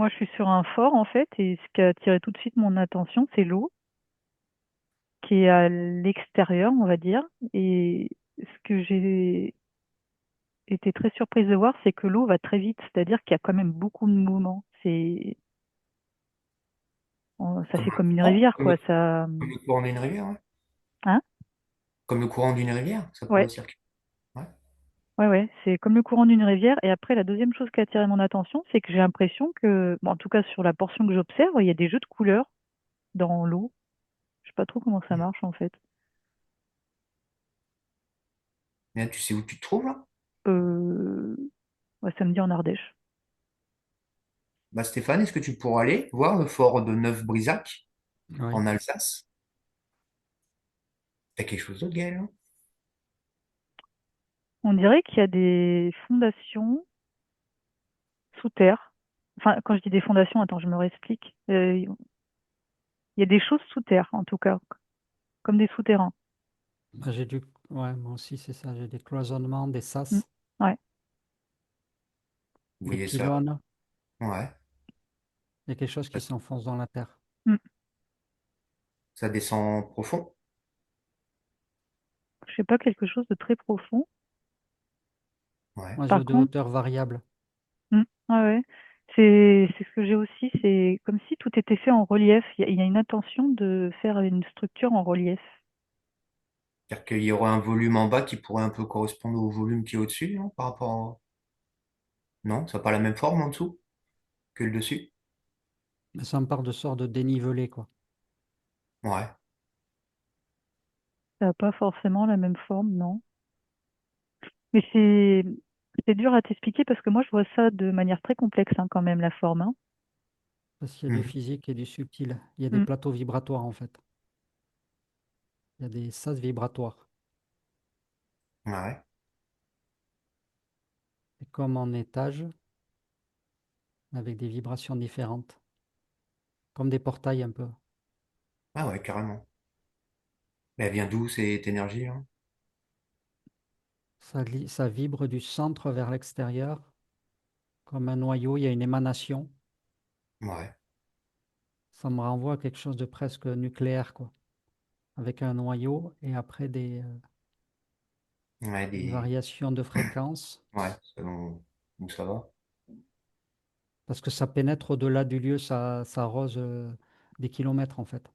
Moi, je suis sur un fort, en fait, et ce qui a attiré tout de suite mon attention, c'est l'eau qui est à l'extérieur, on va dire. Et ce que j'ai été très surprise de voir, c'est que l'eau va très vite, c'est-à-dire qu'il y a quand même beaucoup de mouvement. Ça Comme fait le comme une courant, rivière, quoi. Ça, comme le courant d'une rivière, ouais. hein? Comme le courant d'une rivière, ça Ouais, pourrait circuler. Ouais. ouais, ouais. C'est comme le courant d'une rivière. Et après, la deuxième chose qui a attiré mon attention, c'est que j'ai l'impression que, bon, en tout cas sur la portion que j'observe, il y a des jeux de couleurs dans l'eau. Je sais pas trop comment ça marche, en fait. Mais là, tu sais où tu te trouves là? Euh, ouais, ça me dit en Ardèche. Bah, Stéphane, est-ce que tu pourras aller voir le fort de Neuf-Brisac Oui. en Alsace? T'as quelque chose d'autre, Gaël? Hein. On dirait qu'il y a des fondations sous terre. Enfin, quand je dis des fondations, attends, je me réexplique. Il y a des choses sous terre, en tout cas, comme des souterrains. Bah, ouais, moi aussi, c'est ça. J'ai des cloisonnements, des Mm. sas, Ouais. Vous des voyez ça? pylônes. Ouais. Il y a quelque chose qui s'enfonce dans la terre. Mm. Ça descend profond? Je sais pas, quelque chose de très profond. Ouais. Moi, Par j'ai de contre, hauteur variable. ouais, ouais. C'est ce que j'ai aussi, c'est comme si tout était fait en relief. Il y a une intention de faire une structure en relief. C'est-à-dire qu'il y aurait un volume en bas qui pourrait un peu correspondre au volume qui est au-dessus, non? Par rapport Non, ça n'a pas la même forme en dessous que le dessus? Mais ça me part de sorte de dénivelé, quoi. Ouais. Ça n'a pas forcément la même forme, non. Mais c'est dur à t'expliquer parce que moi, je vois ça de manière très complexe, hein, quand même, la forme, hein. Parce qu'il y a du Mhm. physique et du subtil. Il y a des Mm. plateaux vibratoires, en fait. Il y a des sas vibratoires. Ouais. C'est comme en étage, avec des vibrations différentes. Comme des portails, un peu. Ah ouais, carrément. Mais elle vient d'où cette énergie, là? Ça vibre du centre vers l'extérieur. Comme un noyau, il y a une émanation. Ouais. Ça me renvoie à quelque chose de presque nucléaire, quoi. Avec un noyau et après Ouais, des variations de fréquence. Ouais, selon où ça va. Parce que ça pénètre au-delà du lieu, ça arrose des kilomètres, en fait.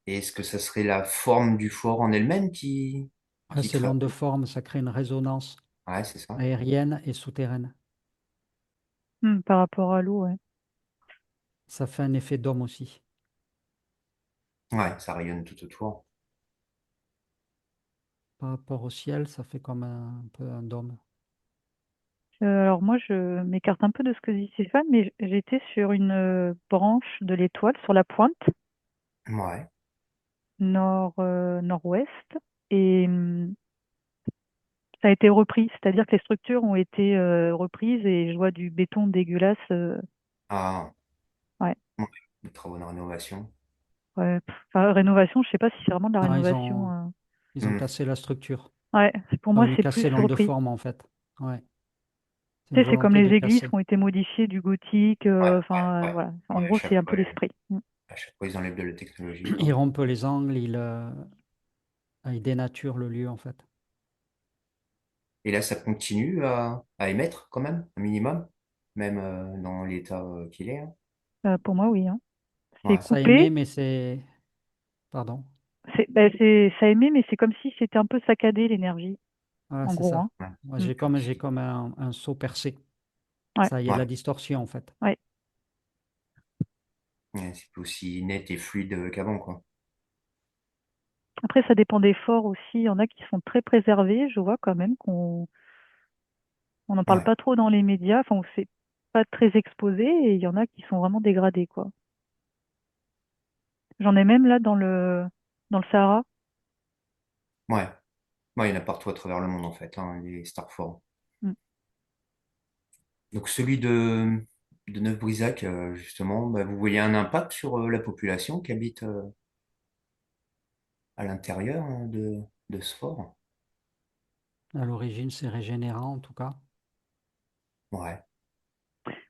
Et est-ce que ça serait la forme du fort en elle-même Ouais, qui c'est crée? l'onde de forme, ça crée une résonance Ouais, c'est ça. aérienne et souterraine. Par rapport à l'eau, ouais. Ça fait un effet dôme aussi. Ouais, ça rayonne tout autour. Par rapport au ciel, ça fait comme un peu un dôme. Alors moi, je m'écarte un peu de ce que dit Stéphane, mais j'étais sur une branche de l'étoile, sur la pointe Ouais. nord-ouest, et ça a été repris, c'est-à-dire que les structures ont été reprises et je vois du béton dégueulasse. Ah, Ouais, ouais, les travaux de rénovation. ouais. Enfin, rénovation, je sais pas si c'est vraiment de la Non, rénovation. ils ont Hmm. cassé la structure. Ouais, pour Ils ont moi, voulu c'est plus casser l'onde de repris. forme, en fait. Ouais, c'est une Tu sais, c'est comme volonté de les églises qui casser. ont été modifiées du gothique. Ouais, Enfin, ouais, ouais. voilà. En Ouais, gros, c'est un peu ouais. l'esprit. À chaque fois, ils enlèvent de la technologie, Ils quoi. rompent les angles, ils dénaturent le lieu, en fait. Et là, ça continue à émettre quand même, un minimum, même dans l'état qu'il est. Hein. Pour moi, oui, hein. C'est Ouais. Ça coupé. émet, mais c'est... Pardon. Ça émet, mais c'est comme si c'était un peu saccadé l'énergie, Voilà, en c'est gros, ça. hein. Ouais. Moi, Mm. j'ai comme un seau percé. Ouais, Ça, il y a de Ouais. la distorsion, en fait. ouais. Ouais, c'est plus aussi net et fluide qu'avant, quoi. Après, ça dépend des forts aussi. Il y en a qui sont très préservés. Je vois quand même on n'en parle Ouais. pas trop dans les médias. Enfin, où c'est pas très exposé. Et il y en a qui sont vraiment dégradés, quoi. J'en ai même là dans le Sahara. Ouais. Ouais, il y en a partout à travers le monde, en fait, hein, les Starfall. Mm. Donc, celui de Neuf-Brisac, justement, bah, vous voyez un impact sur la population qui habite à l'intérieur hein, de ce fort? À l'origine, c'est régénérant, en tout cas. Ouais.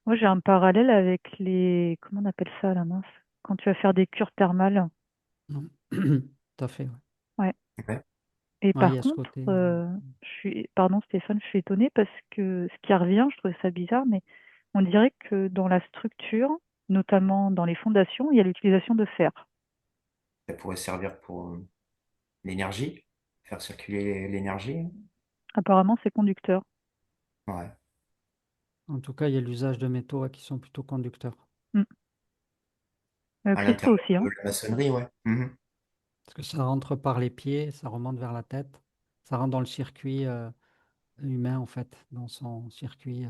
Moi, j'ai un parallèle avec les, comment on appelle ça, la mince? Quand tu vas faire des cures thermales. Non. Tout à fait, ouais. Ouais. Ouais. Et Ouais, il par y a ce contre, côté. pardon Stéphane, je suis étonnée parce que ce qui revient, je trouvais ça bizarre, mais on dirait que dans la structure, notamment dans les fondations, il y a l'utilisation de fer. Ça pourrait servir pour l'énergie, faire circuler l'énergie. Apparemment, c'est conducteur. Ouais. En tout cas, il y a l'usage de métaux qui sont plutôt conducteurs. Mm. À Cristaux l'intérieur aussi, de hein. la maçonnerie, ouais. Mhm. Parce que ça rentre par les pieds, ça remonte vers la tête, ça rentre dans le circuit humain, en fait, dans son circuit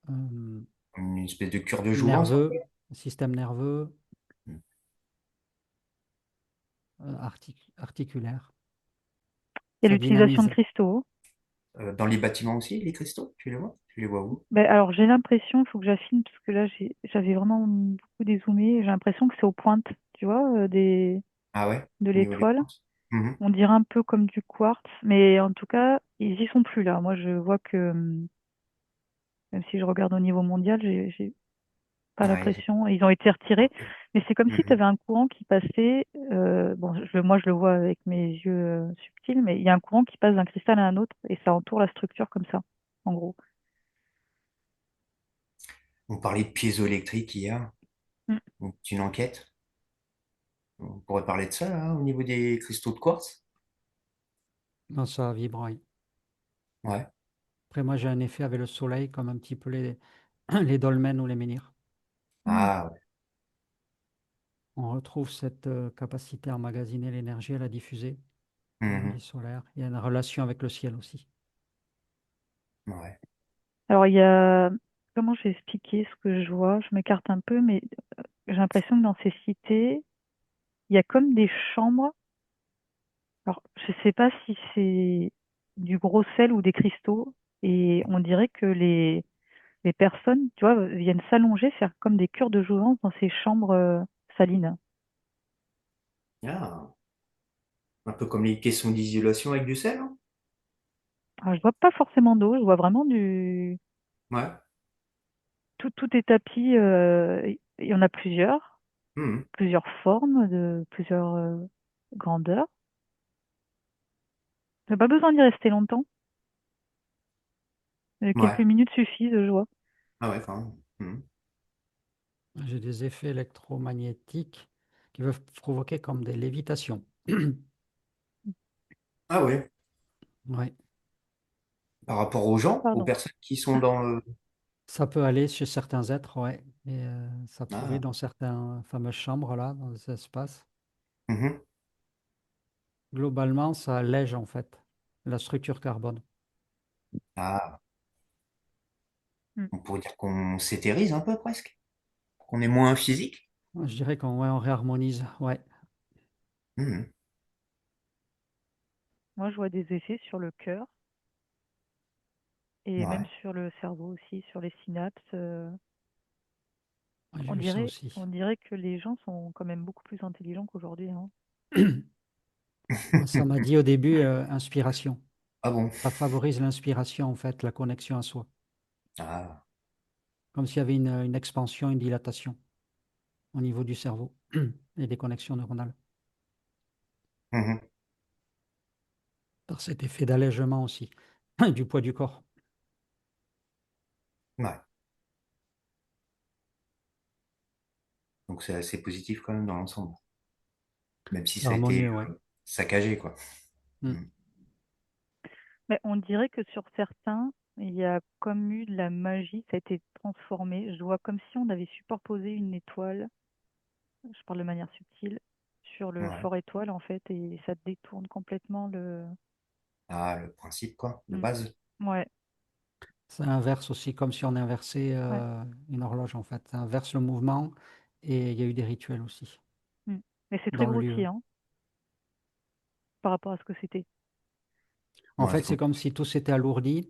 euh, Une espèce de cure de jouvence, un peu. nerveux, système nerveux, Mhm. articulaire. Il y a Ça l'utilisation de dynamise. cristaux. Dans les bâtiments aussi, les cristaux, tu les vois? Tu les vois où? Ben, alors, j'ai l'impression, il faut que j'affine, parce que là, j'avais vraiment beaucoup dézoomé. J'ai l'impression que c'est aux pointes, tu vois, Ah ouais, de au niveau des l'étoile. plantes. Mhm. On dirait un peu comme du quartz, mais en tout cas, ils y sont plus là. Moi, je vois que, même si je regarde au niveau mondial, j'ai pas Ouais, l'impression. Ils ont été retirés, mais c'est comme si tu mhm. avais un courant qui passait. Bon, moi, je le vois avec mes yeux subtils, mais il y a un courant qui passe d'un cristal à un autre et ça entoure la structure comme ça, en gros. On parlait de piézoélectrique hier, Mm. donc c'est une enquête. On pourrait parler de ça, hein, au niveau des cristaux de quartz. Non, ça vibre, oui. Ouais. Après, moi, j'ai un effet avec le soleil, comme un petit peu les dolmens ou les menhirs. Mm. Ah ouais. On retrouve cette capacité à emmagasiner l'énergie, à la diffuser, l'énergie Mhm. solaire. Il y a une relation avec le ciel aussi. Ouais. Alors, il y a, comment je vais expliquer ce que je vois? Je m'écarte un peu, mais j'ai l'impression que dans ces cités, il y a comme des chambres. Alors, je sais pas si c'est du gros sel ou des cristaux, et on dirait que les personnes, tu vois, viennent s'allonger, faire comme des cures de jouvence dans ces chambres salines. Ah. Un peu comme les caissons d'isolation avec du sel, hein. Alors, je vois pas forcément d'eau, je vois vraiment du... Ouais. Tout est tapis, il y en a Mhm. plusieurs formes, de plusieurs grandeurs. J'ai pas besoin d'y rester longtemps. Quelques Ouais. minutes suffisent, je vois. Ah ouais, quand même. Mhm. J'ai des effets électromagnétiques qui peuvent provoquer comme des lévitations. Ah ouais. Ouais. Par rapport aux gens, aux Pardon. personnes qui sont dans le... Ça peut aller chez certains êtres, ouais. Et ça pourrait, Ah. dans certaines fameuses chambres, là, dans ces espaces. Mhm. Globalement, ça allège, en fait, la structure carbone. Ah. Mm. On pourrait dire qu'on s'éthérise un peu presque. Qu'on est moins physique. Je dirais qu'on ouais, on réharmonise, ouais. Mhm. Moi, je vois des effets sur le cœur et même Ouais. sur le cerveau aussi, sur les synapses. Ouais, j'ai On vu ça dirait, aussi. on dirait que les gens sont quand même beaucoup plus intelligents qu'aujourd'hui, hein. Moi, ça m'a dit au début, inspiration. Ah bon? Ça favorise l'inspiration, en fait, la connexion à soi. Ah. Comme s'il y avait une expansion, une dilatation au niveau du cerveau et des connexions neuronales. Mhm. Par cet effet d'allègement aussi du poids du corps. Ouais. Donc c'est assez positif quand même dans l'ensemble. Même si C'est ça a été harmonieux, ouais. saccagé, quoi. Mm. Mhm. Mais on dirait que sur certains, il y a comme eu de la magie, ça a été transformé. Je vois comme si on avait superposé une étoile, je parle de manière subtile, sur le Ouais. fort étoile en fait, et ça détourne complètement le... Ah, le principe, quoi, de Mm. base. Ouais, Ça inverse aussi, comme si on inversait ouais. une horloge, en fait. Ça inverse le mouvement et il y a eu des rituels aussi Mm. Mais c'est très dans le lieu. grossier, hein, par rapport à ce que c'était. En Ouais, fait, c'est comme si tout s'était alourdi,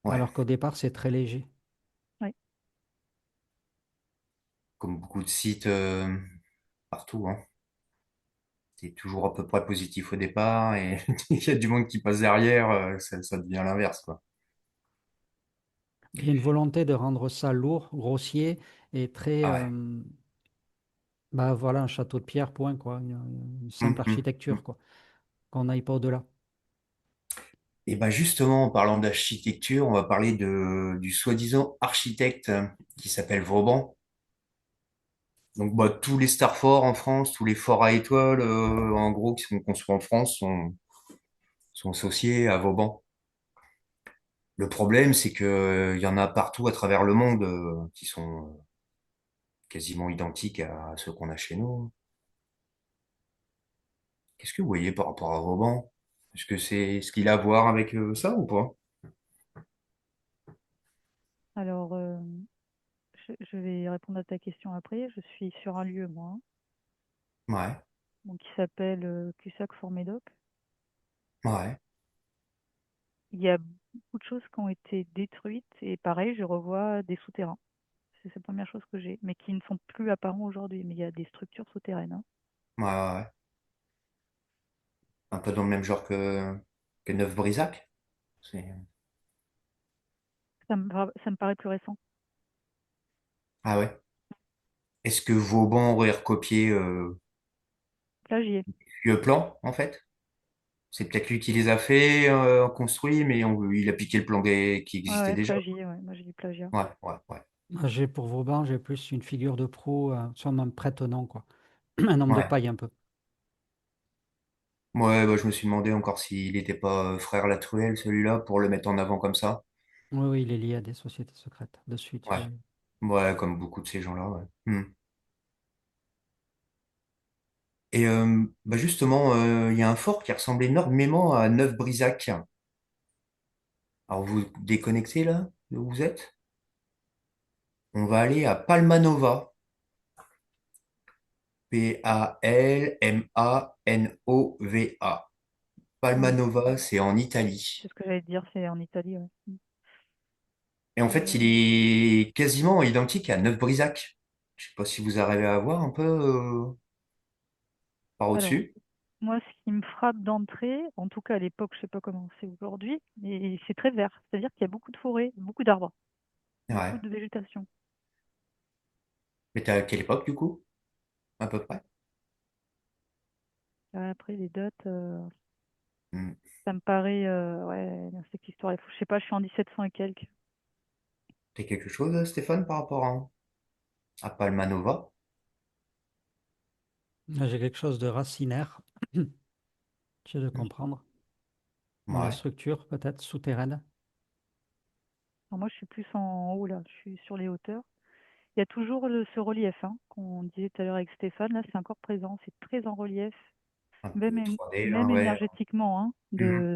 ouais, alors qu'au départ, c'est très léger. Ouais. comme beaucoup de sites partout, hein. C'est toujours à peu près positif au départ et il y a du monde qui passe derrière, ça devient l'inverse, quoi. Il y a une volonté de rendre ça lourd, grossier et très, Ah ouais. bah voilà, un château de pierre, point, quoi, une simple Hum. architecture, quoi, qu'on n'aille pas au-delà. Et ben justement, en parlant d'architecture, on va parler du soi-disant architecte qui s'appelle Vauban. Donc bah, tous les stars forts en France, tous les forts à étoiles, en gros, qui sont construits en France, sont associés à Vauban. Le problème, c'est que il y en a partout à travers le monde qui sont quasiment identiques à ceux qu'on a chez nous. Qu'est-ce que vous voyez par rapport à Vauban? Est-ce que c'est ce qu'il a à voir avec ça ou pas? Alors, je vais répondre à ta question après. Je suis sur un lieu, moi, hein, Ouais, donc, qui s'appelle Cussac-Fort-Médoc. ouais. Il y a beaucoup de choses qui ont été détruites et pareil, je revois des souterrains. C'est la première chose que j'ai, mais qui ne sont plus apparents aujourd'hui. Mais il y a des structures souterraines, hein. Ouais, ouais, ouais. Un peu dans le même genre que Neuf-Brisac. C'est... Ça me paraît plus récent. Ah ouais. Est-ce que Vauban aurait recopié Plagié. le plan, en fait? C'est peut-être lui qui les a fait, construits, mais il a piqué le plan qui Ouais, existait ouais, déjà. plagié, ouais. Moi, j'ai dit plagiat. Ouais, ouais, ouais. Moi, j'ai pour Vauban, j'ai plus une figure de proue, soit même prête-nom, quoi. Un homme de Ouais. paille un peu. Ouais, bah, je me suis demandé encore s'il n'était pas frère Latruelle, celui-là, pour le mettre en avant comme ça. Oui, oui, il est lié à des sociétés secrètes. De suite, Ouais. j'ai... Ouais, comme beaucoup de ces gens-là, ouais. Et bah justement, il y a un fort qui ressemble énormément à Neuf-Brisac. Alors vous déconnectez là, de où vous êtes? On va aller à Palmanova. Palmanova. Oui, Palmanova, c'est en Italie. c'est ce que j'allais te dire, c'est en Italie, ouais. Et en fait, il Euh, est quasiment identique à Neuf-Brisac. Je sais pas si vous arrivez à voir un peu par alors, au-dessus. moi, ce qui me frappe d'entrée, en tout cas à l'époque, je sais pas comment c'est aujourd'hui, mais c'est très vert. C'est-à-dire qu'il y a beaucoup de forêts, beaucoup d'arbres, beaucoup Ouais. de végétation. Mais t'es à quelle époque du coup, à peu près? Après, les dates, Hmm. ça me paraît, ouais, cette histoire, je sais pas, je suis en 1700 et quelques. T'as quelque chose, Stéphane, par rapport à Palmanova? Là, j'ai quelque chose de racinaire, j'ai de comprendre. Dans la Ouais. structure, peut-être, souterraine. Alors moi, je suis plus en haut, là, je suis sur les hauteurs. Il y a toujours ce relief, hein, qu'on disait tout à l'heure avec Stéphane, là, c'est encore présent, c'est très en relief, Un peu 3D, là, même ouais. énergétiquement, hein,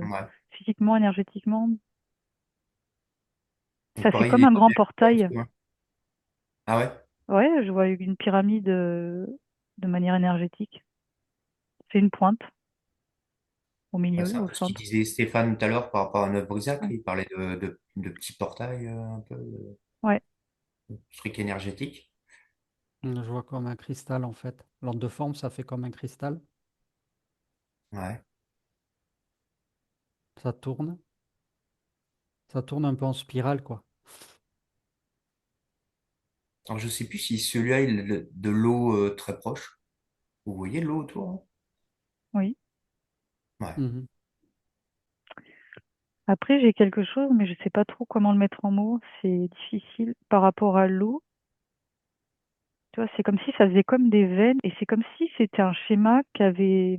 Ouais. physiquement, énergétiquement. Et Ça fait pareil, comme les un grand lumières et portail. tout, hein. Ah ouais? Ouais, je vois une pyramide de manière énergétique. C'est une pointe au Bah, milieu, c'est un au peu ce qu'il centre. disait Stéphane tout à l'heure par rapport à Neuf-Brisac. Ouais, Il parlait de petits portails, un peu, ouais. de trucs énergétiques. Je vois comme un cristal, en fait. L'ordre de forme, ça fait comme un cristal. Ouais. Ça tourne. Ça tourne un peu en spirale, quoi. Alors, je sais plus si celui-là, il a de l'eau très proche. Vous voyez l'eau autour, Oui. hein? Ouais. Mhm. Après, j'ai quelque chose, mais je sais pas trop comment le mettre en mots. C'est difficile par rapport à l'eau. Tu vois, c'est comme si ça faisait comme des veines et c'est comme si c'était un schéma qui avait.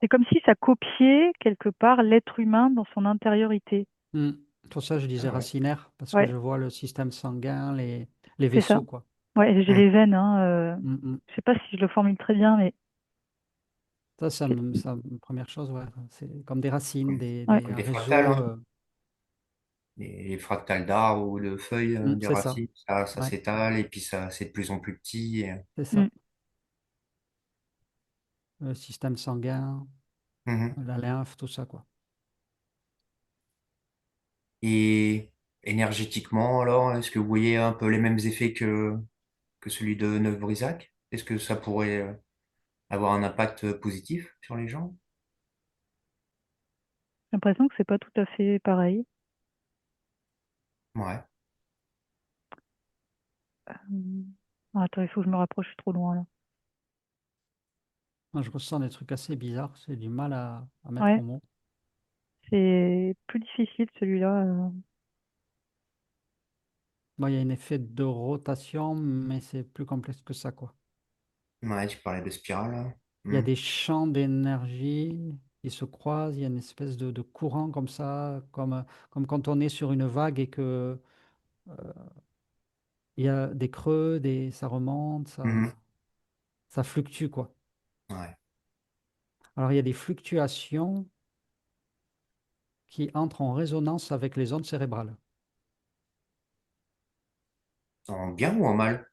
C'est comme si ça copiait quelque part l'être humain dans son intériorité. Mm. Pour ça, je disais Ah ouais. racinaire, parce que Ouais, je vois le système sanguin, les c'est ça. vaisseaux, quoi. Ouais, j'ai Hum. les veines, hein. Mm, mm. Je sais pas si je le formule très bien, mais Première chose, ouais, c'est comme des racines, ouais, Comme un des fractales, réseau. hein. Les fractales d'arbres ou de feuilles, des C'est ça, racines, ça ouais, s'étale et puis ça, c'est de plus en plus petit. c'est mm, ça. Le système sanguin, Mhm. la lymphe, tout ça, quoi. Et énergétiquement, alors, est-ce que vous voyez un peu les mêmes effets que celui de Neuf-Brisac? Est-ce que ça pourrait avoir un impact positif sur les gens? J'ai l'impression que c'est pas tout à fait pareil. Ouais. Attends, il faut que je me rapproche, je suis trop loin là. Moi, je ressens des trucs assez bizarres, c'est du mal à mettre Ouais, au mot. c'est plus difficile celui-là. Moi, il y a un effet de rotation, mais c'est plus complexe que ça, quoi. Ouais, tu parlais de spirale, là. Il y a Hmm. des champs d'énergie qui se croisent, il y a une espèce de courant comme ça, comme quand on est sur une vague et que il y a des creux, ça remonte, Mhm. ça fluctue, quoi. Ouais. Alors, il y a des fluctuations qui entrent en résonance avec les ondes cérébrales. En bien ou en mal?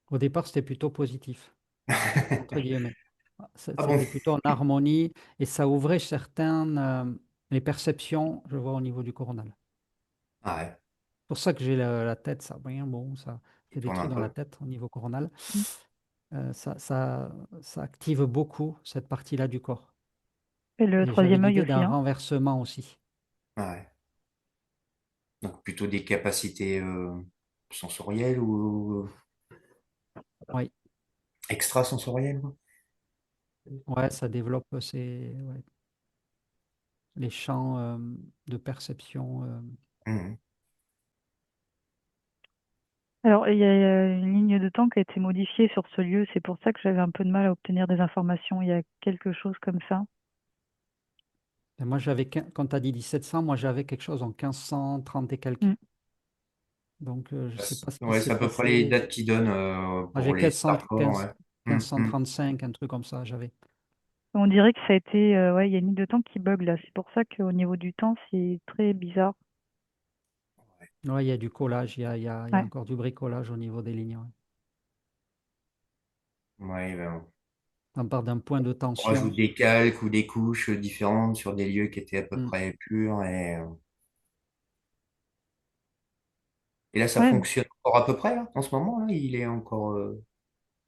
Au départ, c'était plutôt positif, entre guillemets. Ah bon? C'était plutôt en harmonie et ça ouvrait certaines les perceptions, je vois, au niveau du coronal. Ah ouais, C'est pour ça que j'ai la tête, ça, bon, ça il fait des tourne un trucs dans la peu. tête au niveau coronal. Mm. Ça active beaucoup cette partie-là du corps. Et le Et j'avais troisième œil l'idée aussi, d'un hein. renversement aussi. Ah ouais. Donc plutôt des capacités sensorielles ou Oui, extrasensorielles, quoi. ouais, ça développe ouais, les champs de perception. Mhm. Alors, il y a une ligne de temps qui a été modifiée sur ce lieu. C'est pour ça que j'avais un peu de mal à obtenir des informations. Il y a quelque chose comme ça. Et moi, quand tu as dit 1700, moi, j'avais quelque chose en 1530 et quelques. Mm. Donc, je ne sais pas ce qui Ouais, s'est c'est à peu près les passé. dates qui donnent Moi, pour j'ai les 1500 Starcore, 15 ouais. Mhm, mhm. 1535, un truc comme ça, j'avais. On dirait que ça a été, ouais, il y a une ligne de temps qui bug là. C'est pour ça qu'au niveau du temps, c'est très bizarre. Ouais, il y a du collage, il y a Ouais, encore du bricolage au niveau des lignes. Ouais. Ouais, ben, On part d'un point de on rajoute tension. des calques ou des couches différentes sur des lieux qui étaient à peu Hmm. près purs et là, ça ouais, fonctionne encore à peu près, là, en ce moment, là, il est encore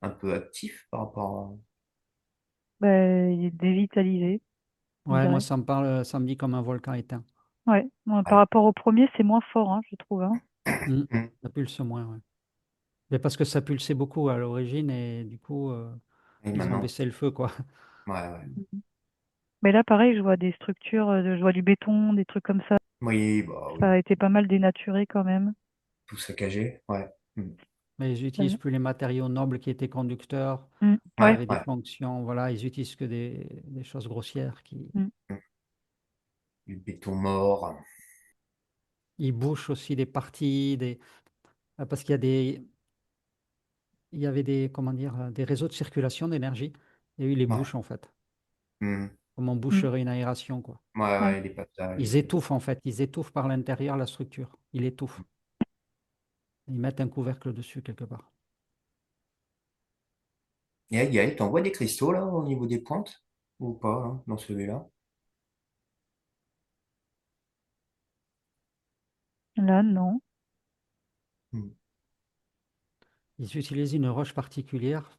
un peu actif par rapport à... bah, il est dévitalisé, on Ouais, moi, dirait. ça me parle, ça me dit comme un volcan éteint. Ouais, bon, par Ouais. rapport au premier, c'est moins fort, hein, je trouve, hein. Hmm. Mhm. Ça pulse moins, ouais. Mais parce que ça pulsait beaucoup à l'origine et du coup, Et ils ont maintenant, baissé le feu, quoi. ouais, ouais. Mhm. Mais là, pareil, je vois des structures, je vois du béton, des trucs comme ça. Oui, bah Ça oui, a été pas mal dénaturé quand même. tout saccagé, ouais. Mhm. Mais ils n'utilisent Ouais. plus les matériaux nobles qui étaient conducteurs, Mm. qui Ouais. avaient des Ouais. fonctions. Voilà, ils utilisent que des choses grossières Mm. Mhm. Du béton mort. ils bouchent aussi des parties, parce il y avait comment dire, des réseaux de circulation d'énergie et eux, ils les Ouais. bouchent en fait, Mhm. comme on Mm. boucherait une aération, quoi. Ouais, Ouais. ouais, les passages. Ils étouffent en fait, ils étouffent par l'intérieur la structure. Ils étouffent. Ils mettent un couvercle dessus quelque part. Et Gaël, t'en vois des cristaux, là, au niveau des pointes? Ou pas, hein, dans celui-là? Là, non. Mhm. Ils utilisent une roche particulière,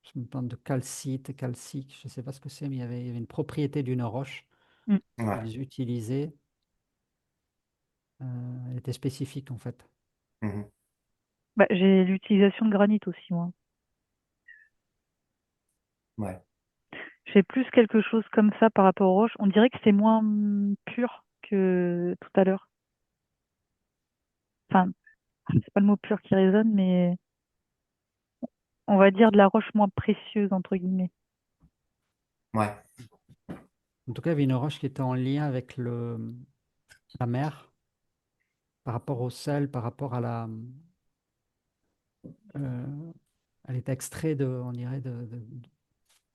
je me parle de calcite, calcique, je ne sais pas ce que c'est, mais il y avait une propriété d'une roche Mm. Ouais. qu'ils utilisaient. Elle était spécifique en fait. Mhm. Bah, j'ai l'utilisation de granit aussi, moi. Ouais. J'ai plus quelque chose comme ça par rapport aux roches. On dirait que c'est moins pur que tout à l'heure. Enfin, c'est pas le mot pur qui résonne, mais on va dire de la roche moins précieuse, entre guillemets. Ouais. En tout cas, il y avait une roche qui était en lien avec la mer, par rapport au sel, par rapport à euh, elle était extrait on dirait, de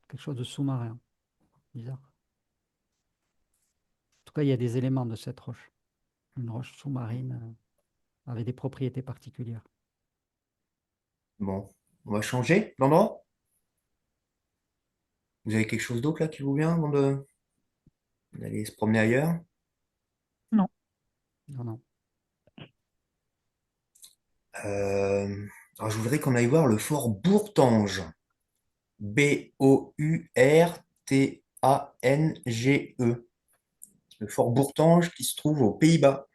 quelque chose de sous-marin. Bizarre. En tout cas, il y a des éléments de cette roche. Une roche sous-marine avec des propriétés particulières. Bon. On va changer d'endroit? Vous avez quelque chose d'autre, là, qui vous vient avant d'aller se promener ailleurs? Non. Non, non. Euh, alors, je voudrais qu'on aille voir le fort Bourtange. Bourtange. le fort Bourtange qui se trouve aux Pays-Bas.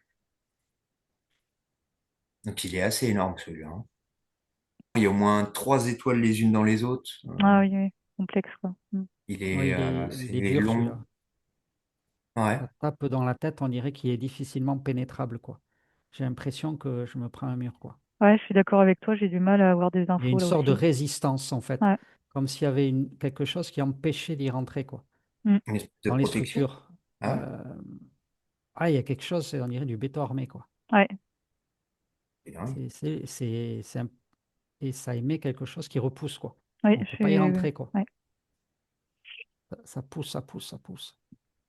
Donc il est assez énorme celui-là, hein. Il y a au moins trois étoiles les unes dans les autres. Ah oui, oui, complexe, quoi. Il Ouais, est il est assez dur long. celui-là. Ouais. Ça tape dans la tête, on dirait qu'il est difficilement pénétrable, quoi. J'ai l'impression que je me prends un mur, quoi. Ouais, je suis d'accord avec toi, j'ai du mal à avoir des Il y a infos une là sorte de aussi. résistance, en fait, Ouais. comme s'il y avait quelque chose qui empêchait d'y rentrer, quoi. Mm. Une espèce de Dans les protection. structures. Ah ouais. Euh, Ah, il y a quelque chose, on dirait du béton armé, quoi. Ouais. C'est dingue. Et ça émet quelque chose qui repousse, quoi. Ouais, On ne je peut pas y suis. rentrer, quoi. Ouais. Ça pousse, ça pousse, ça pousse.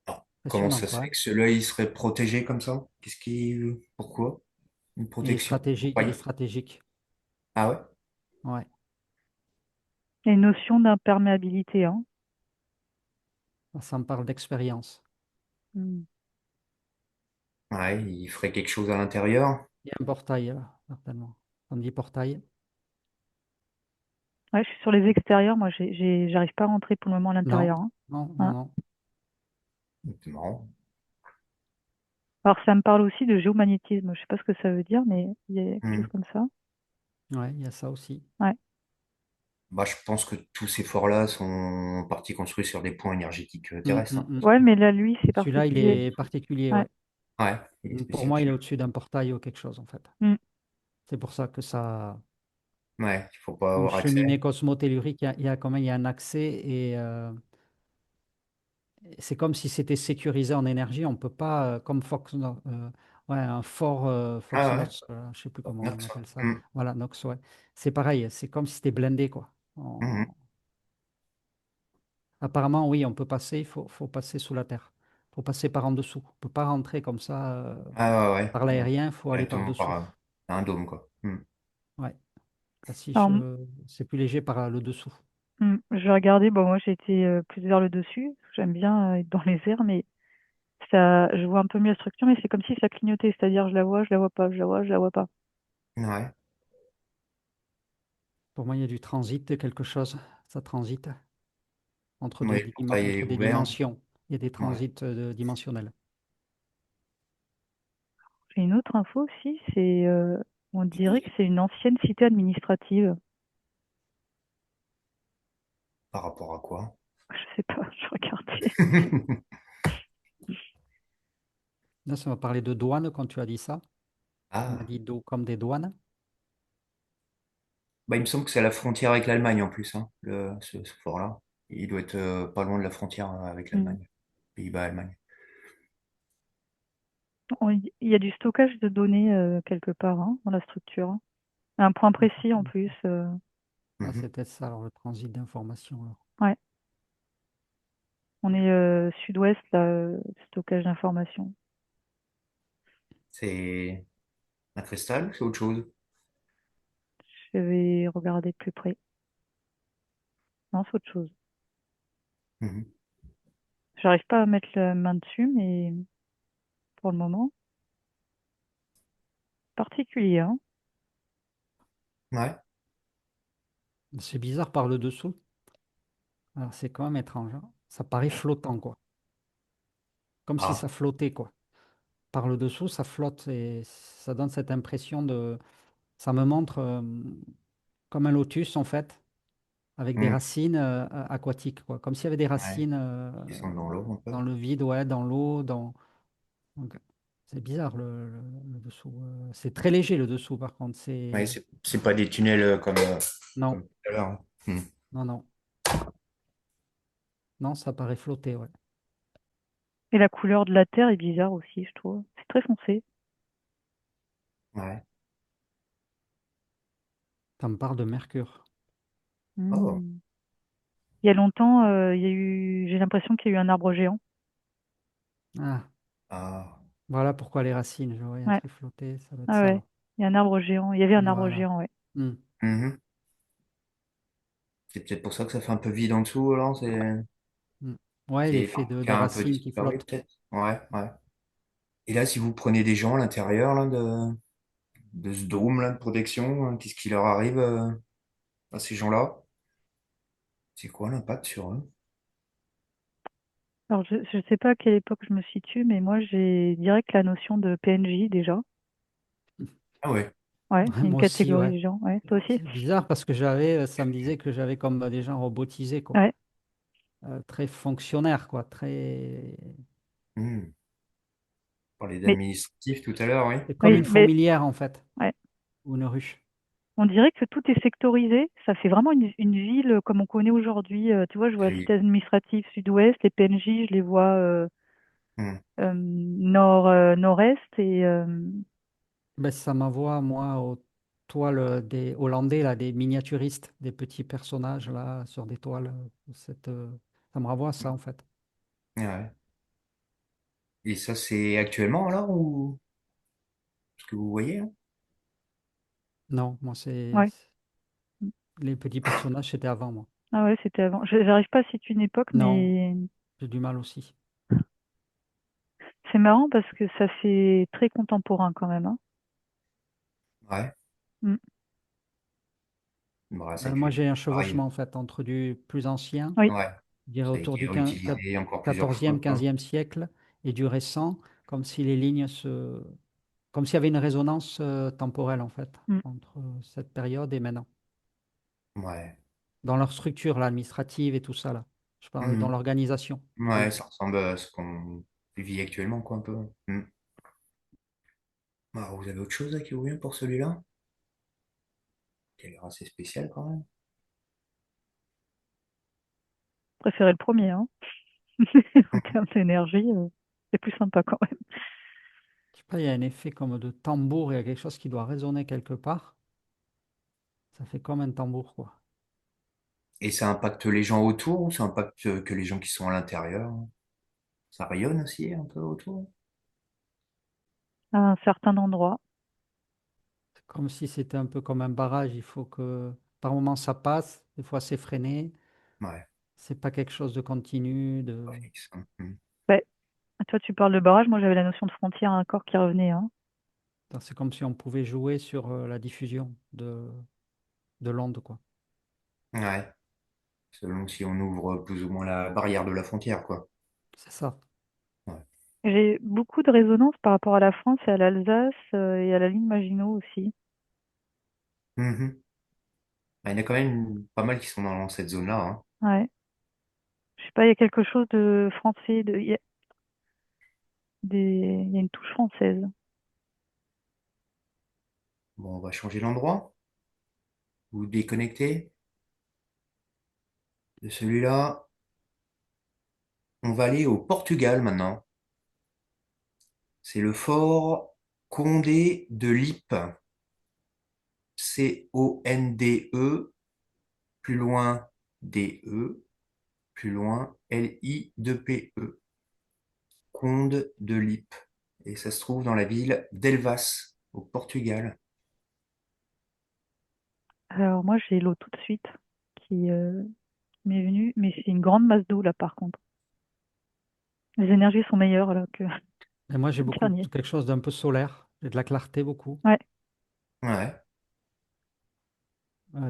Alors, comment Impressionnant, ça se quoi, fait hein. que celui-là, il serait protégé comme ça? Pourquoi? Une protection? Pour pas Il est y- stratégique. Ah ouais? Ouais. Il y a une notion d'imperméabilité, hein. Ça me parle d'expérience. Mm. Ouais, il ferait quelque chose à l'intérieur. Il y a un portail, certainement. On dit portail. Ouais, je suis sur les extérieurs, moi, j'arrive pas à rentrer pour le moment à Non, l'intérieur, hein. non, non, Hein. non. C'est marrant. Alors, ça me parle aussi de géomagnétisme. Je sais pas ce que ça veut dire, mais il y a quelque chose Hmm. comme ça. Ouais, il y a ça aussi. Ouais. Bah, je pense que tous ces forts-là sont en partie construits sur des points énergétiques Mm, terrestres, mm, hein. mm. Ouais, mais là, lui, c'est Celui-là, il particulier. est particulier, Ouais. ouais. Ouais, il est Pour spécial moi, il est celui-là. au-dessus d'un portail ou quelque chose, en fait. Mm. C'est pour ça que ça, Ouais, il faut pas comme avoir accès. cheminée cosmotellurique, il y a un accès et c'est comme si c'était sécurisé en énergie. On peut pas, comme ouais, un fort Fort Ah ouais, Knox, je sais plus Fort comment on Knox, appelle ça. ouais. Voilà, Knox, ouais. C'est pareil, c'est comme si c'était blindé, quoi. Mhm. Apparemment, oui, on peut passer, faut passer sous la terre. Il faut passer par en dessous. On peut pas rentrer comme ça Ah ouais, par ouais. l'aérien, il faut aller par Directement dessous. par un dôme, quoi. Ouais. Voici, Alors, c'est plus léger par le dessous. je vais regarder. Bon, moi, j'ai été plus vers le dessus. J'aime bien être dans les airs, mais ça, je vois un peu mieux la structure, mais c'est comme si ça clignotait. C'est-à-dire, je la vois pas, je la vois, je la vois pas. Ouais. Pour moi, il y a du transit de quelque chose. Ça transite Ouais, le portail est entre des ouvert. dimensions. Il y a des Ouais. transits dimensionnels. J'ai une autre info aussi. On dirait que c'est une ancienne cité administrative. Par rapport à quoi? Je sais pas, je regardais. Là, ça m'a parlé de douane quand tu as dit ça. Tu m'as Ah, dit d'eau comme des douanes. bah, il me semble que c'est à la frontière avec l'Allemagne en plus, hein, ce fort-là. Il doit être pas loin de la frontière avec Mm. l'Allemagne. Pays-Bas, Allemagne. Il y a du stockage de données quelque part, hein, dans la structure, hein. Un point précis en plus. Ah, Mhm. c'est peut-être ça, alors, le transit d'information, alors. Ouais, on est sud-ouest, là, stockage d'informations. C'est un cristal, c'est autre chose. Je vais regarder de plus près. Non, c'est autre chose. Mhm. J'arrive pas à mettre la main dessus, mais pour le moment, particulier, hein. Ouais. C'est bizarre par le dessous. Alors, c'est quand même étrange, hein. Ça paraît flottant, quoi. Comme si Ah. ça flottait, quoi. Par le dessous, ça flotte et ça donne cette impression de. Ça me montre comme un lotus, en fait, avec des Mhm. racines aquatiques, quoi. Comme s'il y avait des Ouais. racines Ils sont dans l'eau un peu. dans le vide, ouais, dans l'eau. Donc, c'est bizarre le dessous. C'est très léger le dessous, par contre. Ouais, c'est pas des tunnels Non, comme tout à l'heure, hein. Mhm. non, non. Non, ça paraît flotter, ouais. Et la couleur de la terre est bizarre aussi, je trouve. C'est très foncé. Ouais. Ça me parle de Mercure. Oh. Hmm. Il y a longtemps, j'ai l'impression qu'il y a eu un arbre géant. Ah, Ah. voilà pourquoi les racines. Je vois, il y a un Ouais, truc flotté, ça doit être ah ça, ouais. alors. Il y a un arbre géant. Il y avait un arbre Voilà. géant, ouais. Hmm. Mhm. C'est peut-être pour ça que ça fait un peu vide en dessous, alors Hmm. Ouais, c'est l'effet qui de a un peu racines qui disparu, flottent. peut-être. Ouais, ouais. Et là, si vous prenez des gens à l'intérieur là, de ce dôme là, de protection, qu'est-ce qui leur arrive à ces gens-là? C'est quoi l'impact sur eux? Alors, je ne sais pas à quelle époque je me situe, mais moi, j'ai direct la notion de PNJ déjà. Ah ouais. Ouais, il y a une Moi aussi, catégorie ouais. de gens. Ouais, toi aussi? C'est bizarre parce que ça me disait que j'avais comme des gens robotisés, quoi. Ouais, Très fonctionnaires, quoi. Très. Hmm. On parlait mais d'administratif tout à l'heure, oui. C'est comme oui, une mais fourmilière, en fait, ouais. ou une ruche. On dirait que tout est sectorisé. Ça fait vraiment une ville comme on connaît aujourd'hui. Tu vois, je vois la J'ai- cité administrative sud-ouest, les PNJ, je les vois Hmm. nord-est et Ben, ça m'envoie, moi, aux toiles des Hollandais, là, des miniaturistes, des petits personnages, là, sur des toiles. Ça me renvoie à ça, en fait. Ouais. Et ça, c'est actuellement alors ou ce que vous voyez là? Non, moi, c'est. ouais. Les petits personnages, c'était avant, moi. Ah ouais, c'était avant. J'arrive pas à situer une époque, Non, mais j'ai du mal aussi. c'est marrant parce que ça fait très contemporain quand même, hein. Ouais. Mm. Bah, ça a Moi, dû j'ai un pareil. chevauchement, en fait, entre du plus ancien, Oui, Ouais. je dirais Ça a autour été du réutilisé encore plusieurs 14e, fois, quoi. 15e siècle, et du récent, comme si les lignes se. Comme s'il y avait une résonance temporelle, en fait, mm. entre cette période et maintenant. Ouais. Dans leur structure là, administrative et tout ça, là. Je parle dans Mhm. l'organisation Ouais, même. ça ressemble à ce qu'on vit actuellement, quoi, un peu. Hmm. Bah, vous avez autre chose là, qui vous vient pour celui-là? Qui a l'air assez spécial quand même. Préférez le premier, hein. En termes d'énergie, c'est plus sympa quand même. Je sais pas, il y a un effet comme de tambour, il y a quelque chose qui doit résonner quelque part. Ça fait comme un tambour, quoi. Et ça impacte les gens autour ou ça impacte que les gens qui sont à l'intérieur? Ça rayonne aussi un peu autour? À un certain endroit. C'est comme si c'était un peu comme un barrage. Il faut que par moment ça passe, des fois c'est freiné. Ouais. C'est pas quelque chose de continu. Pas fixe, hein. Hmm. Ouais. Toi, tu parles de barrage. Moi, j'avais la notion de frontière encore qui revenait, hein. C'est comme si on pouvait jouer sur la diffusion de l'onde, quoi. Ouais. Selon si on ouvre plus ou moins la barrière de la frontière, quoi. C'est ça. Ouais. J'ai beaucoup de résonance par rapport à la France et à l'Alsace et à la ligne Maginot aussi. Mhm. Bah, il y en a quand même pas mal qui sont dans cette zone-là, hein. Ouais. Je sais pas, il y a quelque chose de français, il y a une touche française. Bon, on va changer l'endroit. Vous déconnectez de celui-là. On va aller au Portugal maintenant. C'est le fort Condé de Lippe. Conde, plus loin DE, plus loin LI2PE. Conde de Lippe. Et ça se trouve dans la ville d'Elvas, au Portugal. Alors moi, j'ai l'eau tout de suite qui m'est venue, mais c'est une grande masse d'eau là par contre. Les énergies sont meilleures là que Et moi j'ai le beaucoup dernier. quelque chose d'un peu solaire. J'ai de la clarté beaucoup. Ouais. Ouais.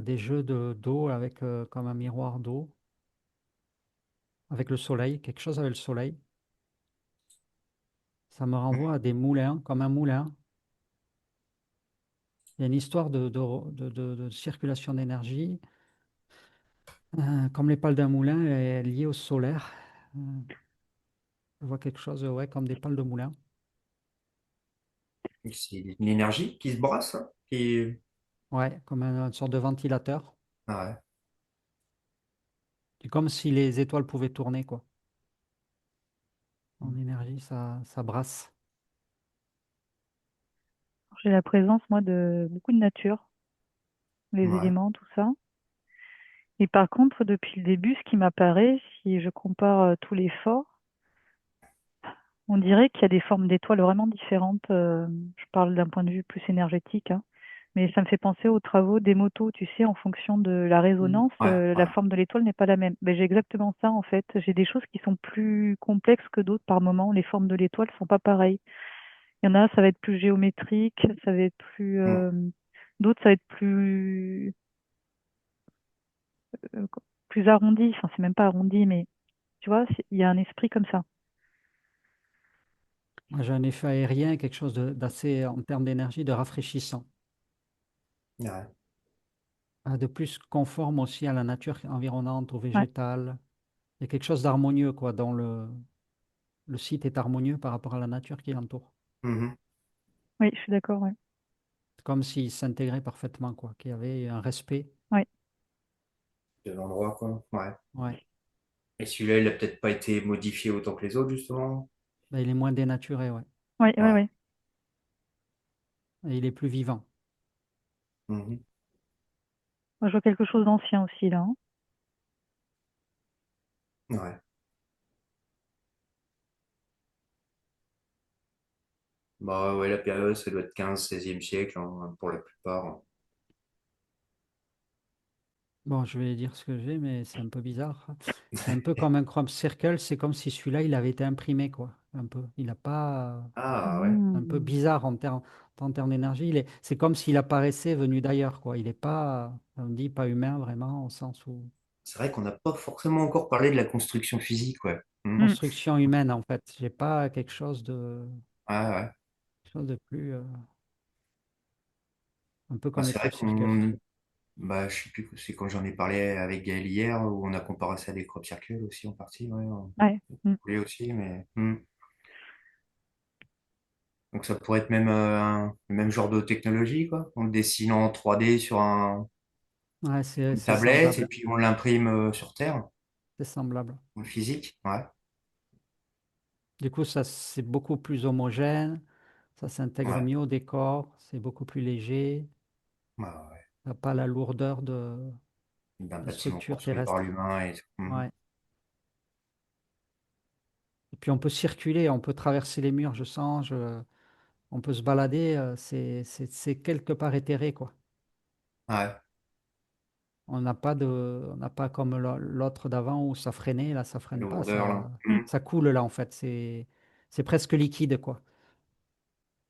Des jeux d'eau avec comme un miroir d'eau, avec le soleil, quelque chose avec le soleil. Ça me renvoie à des moulins, comme un moulin. Il y a une histoire de circulation d'énergie, comme les pales d'un moulin, est liée au solaire. Euh, je vois quelque chose, ouais, comme des pales de moulin. C'est une énergie qui se brasse, hein, Ouais, comme une sorte de ventilateur. Ah ouais. C'est comme si les étoiles pouvaient tourner, quoi. En énergie, ça brasse. J'ai la présence moi de beaucoup de nature, les Ouais. éléments, tout ça. Et par contre, depuis le début, ce qui m'apparaît, si je compare tous les forts, on dirait qu'il y a des formes d'étoiles vraiment différentes. Je parle d'un point de vue plus énergétique, hein. Mais ça me fait penser aux travaux des motos, tu sais, en fonction de la résonance, Ouais, la ouais. forme de l'étoile n'est pas la même. Ben, j'ai exactement ça en fait. J'ai des choses qui sont plus complexes que d'autres par moment. Les formes de l'étoile sont pas pareilles. Il y en a, ça va être plus géométrique, ça va être plus, Mm. d'autres, ça va être plus, euh, plus arrondi. Enfin, c'est même pas arrondi, mais tu vois, il y a un esprit comme ça. Moi, j'ai un effet aérien, quelque chose d'assez, en termes d'énergie, de rafraîchissant. Ouais. De plus conforme aussi à la nature environnante, au Ouais, végétal. Il y a quelque chose d'harmonieux, quoi, dont le site est harmonieux par rapport à la nature qui l'entoure. Mhm. C'est oui, je suis d'accord, ouais. comme s'il s'intégrait parfaitement, quoi, qu'il y avait un respect. Ouais, De l'endroit, quoi. Ouais. Ouais. Et celui-là, il a peut-être pas été modifié autant que les autres, justement. Ben, il est moins dénaturé, ouais. ouais, ouais, Ouais. ouais. Et il est plus vivant. Mhm. Moi, je vois quelque chose d'ancien aussi, là, hein. Ouais. Bah ouais, la période, ça doit être 15, 16e siècle, hein, pour la plupart. Bon, je vais dire ce que j'ai, mais c'est un peu bizarre. C'est un peu comme un crop circle, c'est comme si celui-là, il avait été imprimé, quoi. Un peu. Il n'a pas. Ah ouais. Un peu Hmm. bizarre en termes d'énergie. C'est comme s'il apparaissait venu d'ailleurs, quoi. Il n'est pas, on dit pas humain vraiment, au sens où. C'est vrai qu'on n'a pas forcément encore parlé de la construction physique, ouais. Mhm. Hmm. Construction humaine, en fait. J'ai pas Ouais, ouais. quelque chose de plus. Un peu Bah, comme les c'est vrai crop circles. qu'on, bah, je sais plus, c'est quand j'en ai parlé avec Gaël hier, où on a comparé ça à des crop circles aussi en partie, ouais. Ouais. Hmm. Oui aussi, mais. Donc ça pourrait être même le même genre de technologie, quoi. On le dessine en 3D sur Ouais, une c'est tablette et semblable. puis on l'imprime sur Terre, C'est semblable. en physique. Ouais. Du coup, ça, c'est beaucoup plus homogène. Ça s'intègre Ouais. mieux au décor. C'est beaucoup plus léger. Ouais, ouais. Ça n'a pas la lourdeur D'un de bâtiment structure construit par terrestre. l'humain et tout. Ouais. Et puis on peut circuler, on peut traverser les murs, je sens, on peut se balader, c'est quelque part éthéré, quoi. Ouais. On n'a pas comme l'autre d'avant où ça freinait, là ça freine pas, Lourdeur, là. Hmm. ça coule là en fait, c'est presque liquide, quoi.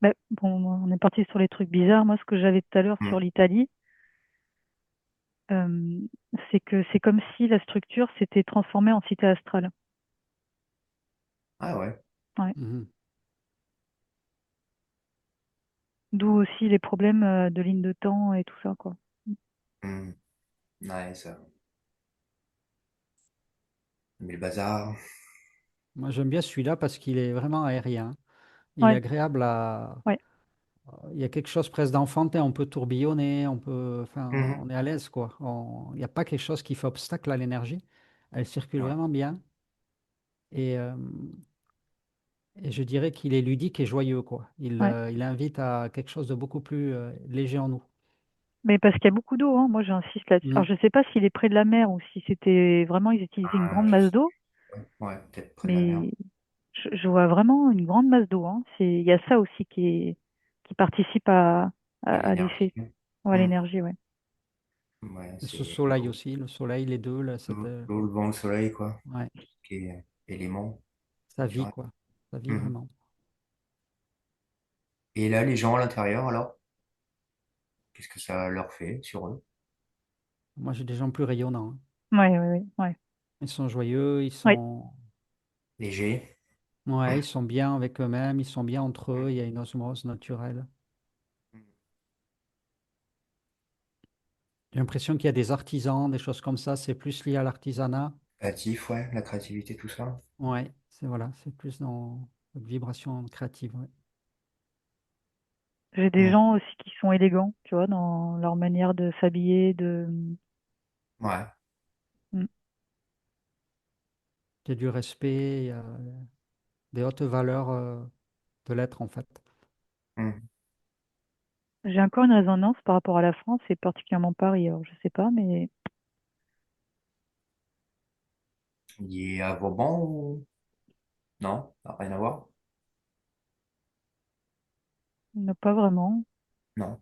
Bah, bon, on est parti sur les trucs bizarres. Moi, ce que j'avais tout à l'heure sur Mm. l'Italie, euh, c'est que c'est comme si la structure s'était transformée en cité astrale. Ah ouais. Ouais. Mhm. D'où aussi les problèmes de ligne de temps et tout ça, quoi. Mm. Ouais, ça. Mais le bazar. Moi j'aime bien celui-là parce qu'il est vraiment aérien. Il est Ouais, agréable ouais, il y a quelque chose presque d'enfantin, on peut tourbillonner, enfin, Mhm. on est à l'aise, quoi. Il n'y a pas quelque chose qui fait obstacle à l'énergie. Elle circule Ouais. vraiment bien. Et, euh, et je dirais qu'il est ludique et joyeux, quoi. ouais. Il invite à quelque chose de beaucoup plus léger en nous. Mais parce qu'il y a beaucoup d'eau, hein. Moi, j'insiste là-dessus. Alors, Mm. je sais pas s'il est près de la mer ou si c'était vraiment, ils utilisaient une Ah, grande je masse sais. d'eau, Ouais, peut-être près de la mer. mais je vois vraiment une grande masse d'eau, hein. Il y a ça aussi qui participe À à l'effet, l'énergie. ou à Mm. l'énergie, ouais. Ouais, Et ce c'est soleil aussi, le soleil, les deux, là, l'eau, le vent, le soleil, quoi. ouais, Qui est élément ça vit, naturel. quoi. Ça vit Mhm. vraiment. Et là, les gens à l'intérieur, alors, qu'est-ce que ça leur fait sur eux? Moi, j'ai des gens plus rayonnants, hein. Ouais, ouais, ouais, ouais. Ils sont joyeux, Ouais. Léger. ouais, ils sont bien avec eux-mêmes, ils sont bien entre eux, il y a une osmose naturelle. J'ai l'impression qu'il y a des artisans, des choses comme ça, c'est plus lié à l'artisanat. Créatif, ouais, la créativité, tout ça. Ouais, c'est plus dans cette vibration créative. Ouais. J'ai des Mm. gens aussi qui sont élégants, tu vois, dans leur manière de s'habiller, Ouais. Mm. Il y a du respect, il y a des hautes valeurs de l'être en fait. Mm. J'ai encore une résonance par rapport à la France et particulièrement Paris. Alors, je sais pas, mais Il est à Vauban ou... Non, ça n'a rien à voir. pas vraiment. Non.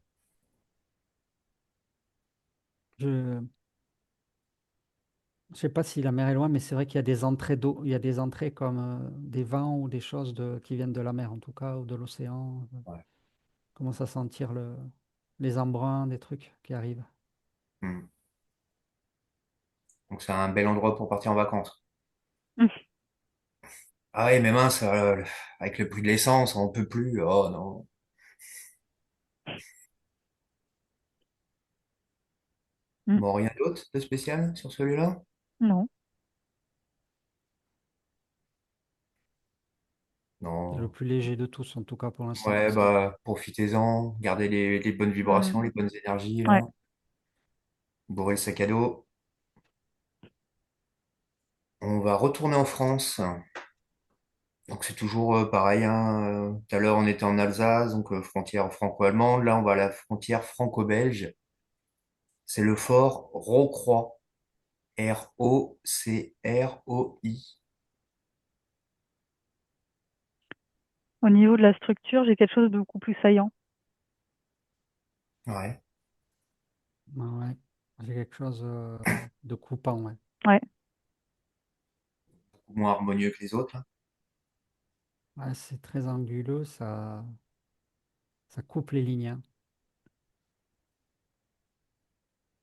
Je ne sais pas si la mer est loin, mais c'est vrai qu'il y a des entrées d'eau, il y a des entrées comme des vents ou des choses qui viennent de la mer en tout cas, ou de l'océan. On Ouais. commence à sentir les embruns, des trucs qui arrivent. Mm. Donc c'est un bel endroit pour partir en vacances. Ah ouais, mes mains, ça, avec le prix de l'essence, on peut plus. Oh non. Mm. Bon, rien d'autre de spécial sur celui-là? Non. C'est le Non. plus léger de tous, en tout cas pour l'instant. Ouais, bah, profitez-en, gardez les bonnes vibrations, Mm. les bonnes énergies, Ouais. là. Bourrez le sac à dos. On va retourner en France. Donc c'est toujours pareil, hein. Tout à l'heure, on était en Alsace, donc frontière franco-allemande. Là, on va à la frontière franco-belge. C'est le fort Rocroi. Rocroi. Au niveau de la structure, j'ai quelque chose de beaucoup plus saillant. Ouais. Ouais. J'ai quelque chose de coupant, ouais. Ouais. Beaucoup moins harmonieux que les autres, là. Ouais, c'est très anguleux, ça coupe les lignes, hein.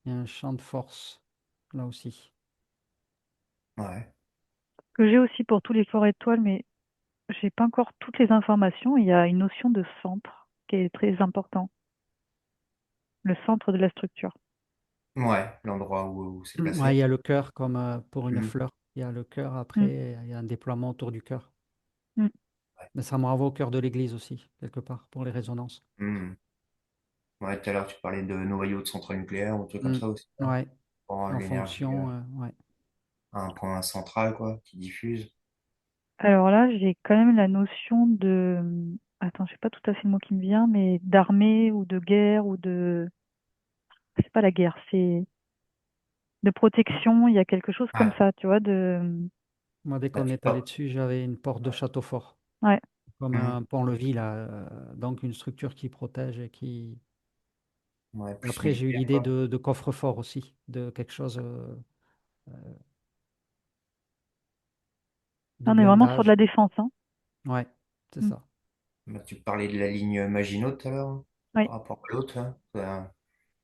Il y a un champ de force, là aussi. Ouais. Ce que j'ai aussi pour tous les forts étoiles, mais j'ai pas encore toutes les informations. Il y a une notion de centre qui est très important. Le centre de la structure. Ouais, l'endroit où c'est Ouais, placé. il y a le cœur comme pour une Mhm. fleur. Il y a le cœur, Mm. après, il y a un déploiement autour du cœur. Mm. Ouais. Mais ça me renvoie au cœur de l'église aussi, quelque part, pour les résonances. Mhm. Ouais, tout à l'heure, tu parlais de noyaux de centrales nucléaires ou trucs comme Mm. ça aussi, là. Ouais, Pour en l'énergie fonction, ouais. à un point central, quoi, qui diffuse. Alors là, j'ai quand même la notion de, attends, je sais pas tout à fait le mot qui me vient, mais d'armée ou de guerre ou de, c'est pas la guerre, c'est de protection. Il y a quelque chose comme Ouais. ça, tu vois, de, Moi, dès Bah, qu'on tu est allé vois. dessus, j'avais une porte de château fort, ouais. comme Mhm. un pont-levis, là. Donc, une structure qui protège et qui. Ouais, Et plus après, j'ai eu militaire, l'idée quoi. de coffre-fort aussi, de quelque chose de On est vraiment sur de blindage. la défense, hein. Ouais, c'est Mm. ça. Bah, tu parlais de la ligne Maginot tout à l'heure, hein, Oui. par rapport à l'autre, hein.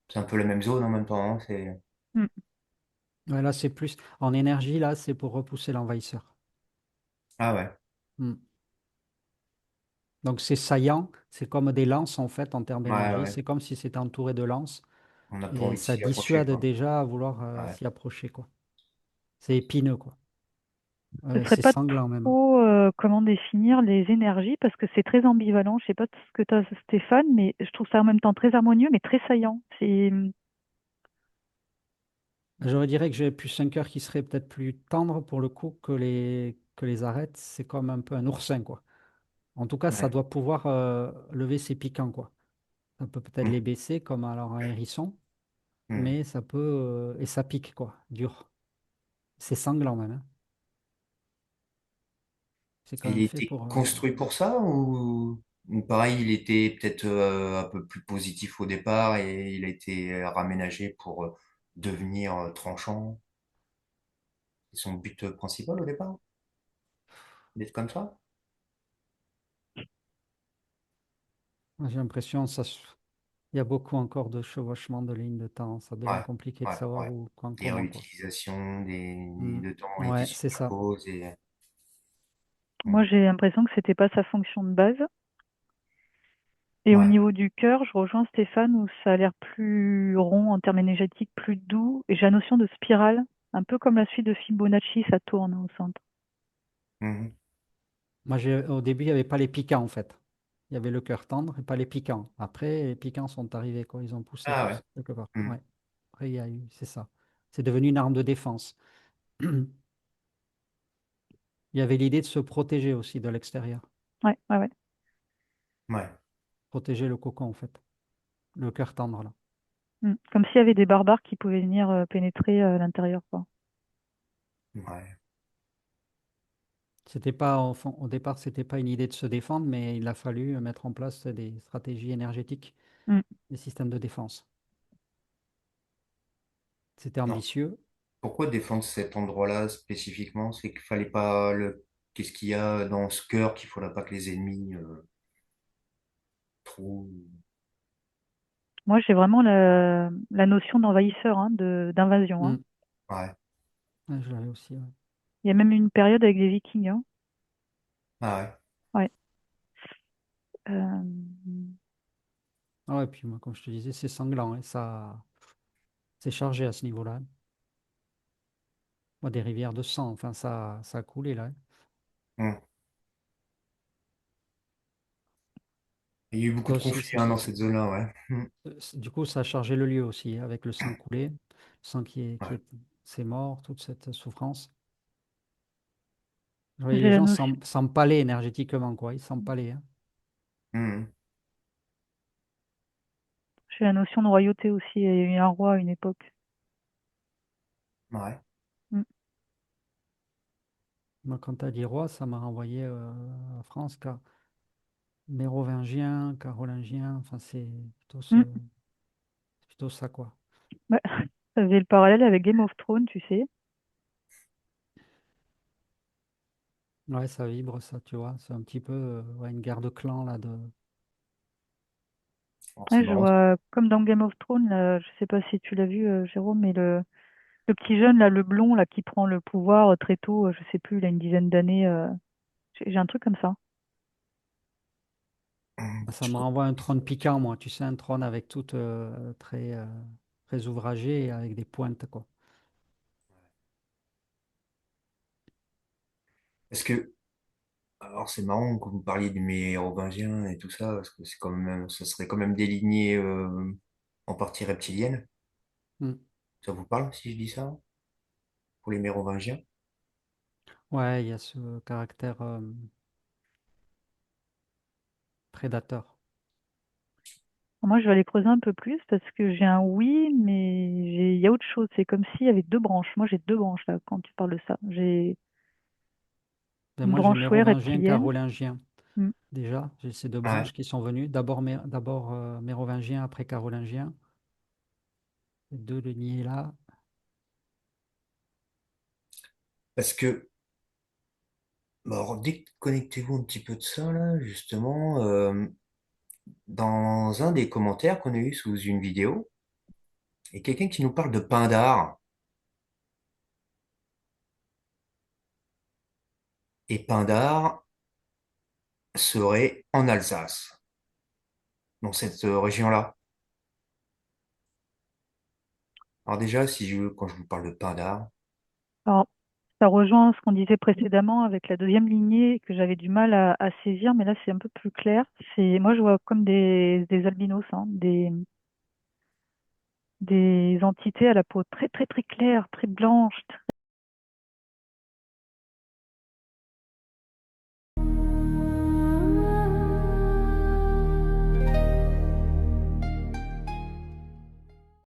C'est un peu la même zone en même temps, hein. C'est... Ouais, là, c'est plus. En énergie, là, c'est pour repousser l'envahisseur. Ah ouais. Mm. Donc, c'est saillant, c'est comme des lances, en fait, en termes Ouais, d'énergie. ouais. C'est comme si c'était entouré de lances. On n'a pas Et envie de ça s'y approcher, dissuade quoi. déjà à vouloir Ouais. s'y approcher, quoi. C'est épineux, quoi. Ce serait C'est pas sanglant, même. trop, comment définir les énergies parce que c'est très ambivalent. Je sais pas ce que tu as, Stéphane, mais je trouve ça en même temps très harmonieux, mais très saillant. C'est, Je dirais que j'ai plus un cœur qui serait peut-être plus tendre pour le coup que les arêtes. C'est comme un peu un oursin, quoi. En tout cas, ça Ouais. doit pouvoir lever ses piquants, quoi. Ça peut peut-être Mhm. les baisser comme alors un hérisson, Mhm. mais ça peut. Et ça pique, quoi, dur. C'est sanglant, même, hein. C'est quand Il même fait était pour. construit pour ça ou pareil, il était peut-être un peu plus positif au départ et il a été raménagé pour devenir tranchant. C'est son but principal au départ, d'être comme ça? J'ai l'impression il y a beaucoup encore de chevauchement de lignes de temps. Ça devient Ouais, compliqué de ouais, savoir ouais. où, quand, Des comment, quoi. réutilisations, des Mm. lignes de temps et qui Ouais, c'est ça. superposent et moi, hmm. j'ai l'impression que c'était pas sa fonction de base. Et au Ouais. niveau du cœur, je rejoins Stéphane où ça a l'air plus rond en termes énergétiques, plus doux. Et j'ai la notion de spirale, un peu comme la suite de Fibonacci, ça tourne au centre. Mhm. Moi, au début, il n'y avait pas les piquants, en fait. Il y avait le cœur tendre et pas les piquants. Après, les piquants sont arrivés, quoi. Ils ont poussé Ah ouais. tous, quelque part. Hmm. Ouais. Après, il y a eu, c'est ça. C'est devenu une arme de défense. Il y avait l'idée de se protéger aussi de l'extérieur. Ouais, ouais, ouais. Ouais. Protéger le cocon, en fait. Le cœur tendre, là. Mm. Comme s'il y avait des barbares qui pouvaient venir pénétrer à l'intérieur, quoi. Ouais. C'était pas, au départ, c'était pas une idée de se défendre, mais il a fallu mettre en place des stratégies énergétiques, Mm. des systèmes de défense. C'était Non. ambitieux. Pourquoi défendre cet endroit-là spécifiquement? C'est qu'il fallait pas le. Qu'est-ce qu'il y a dans ce cœur qu'il faudrait pas que les ennemis trouvent? Moi, j'ai vraiment la notion d'envahisseur, hein, d'invasion, hein. Mm. Ouais. Ouais, je l'avais aussi, ouais. Il y a même une période avec les Vikings, hein. Ah ouais. Ouais. Euh, Ah ouais, puis moi, comme je te disais, c'est sanglant, hein, ça, c'est chargé à ce niveau-là. Moi, des rivières de sang, enfin, ça a coulé là, hein. Hmm. Il y a eu beaucoup Toi de aussi, conflits hein, dans cette zone-là, ouais. Hmm. du coup, ça a chargé le lieu aussi, hein, avec le sang coulé, le sang Ouais. c'est mort, toute cette souffrance. Je voyais j'ai les la gens notion, s'empaler énergétiquement, quoi. Ils s'empalaient, hein. Hmm. j'ai la notion de royauté aussi. Il y a eu un roi à une époque. Ouais. Mm. Moi, quand tu as dit roi, ça m'a renvoyé à France, mérovingien, carolingien, enfin, Mm. c'est plutôt ça, quoi. Ouais. Ça faisait le parallèle avec Game of Thrones, tu sais. Ouais, ça vibre, ça, tu vois. C'est un petit peu ouais, une guerre de clans, là, de... Alors, c'est Ouais, je marrant. vois, comme dans Game of Thrones, là, je sais pas si tu l'as vu, Jérôme, mais le petit jeune, là, le blond, là, qui prend le pouvoir très tôt, je sais plus, il a une dizaine d'années. J'ai un truc comme ça. Ça me renvoie à un trône piquant, moi. Tu sais, un trône avec tout très ouvragé et avec des pointes, quoi. Parce que, alors c'est marrant que vous parliez des Mérovingiens et tout ça, parce que c'est quand même, ça serait quand même des lignées en partie reptiliennes. Hmm. Ça vous parle si je dis ça, pour les Mérovingiens? Ouais, il y a ce caractère prédateur. Moi, je vais aller creuser un peu plus parce que j'ai un oui, mais il y a autre chose. C'est comme s'il y avait deux branches. Moi, j'ai deux branches là quand tu parles de ça. J'ai Ben, une moi, j'ai branche ouais, mérovingien, reptilienne. carolingien. Mm. Déjà, j'ai ces deux Ouais. branches qui sont venues. D'abord mérovingien, après carolingien. Les deux lignées là. Parce que, bah, alors, déconnectez-vous un petit peu de ça, là, justement. Dans un des commentaires qu'on a eu sous une vidéo, il y a quelqu'un qui nous parle de Pindar. Et Pindar serait en Alsace, dans cette région-là. Alors déjà, quand je vous parle de Pindar, Alors, ça rejoint ce qu'on disait précédemment avec la deuxième lignée que j'avais du mal à saisir, mais là, c'est un peu plus clair. Moi, je vois comme des albinos, hein, des entités à la peau très, très, très claire, très blanche.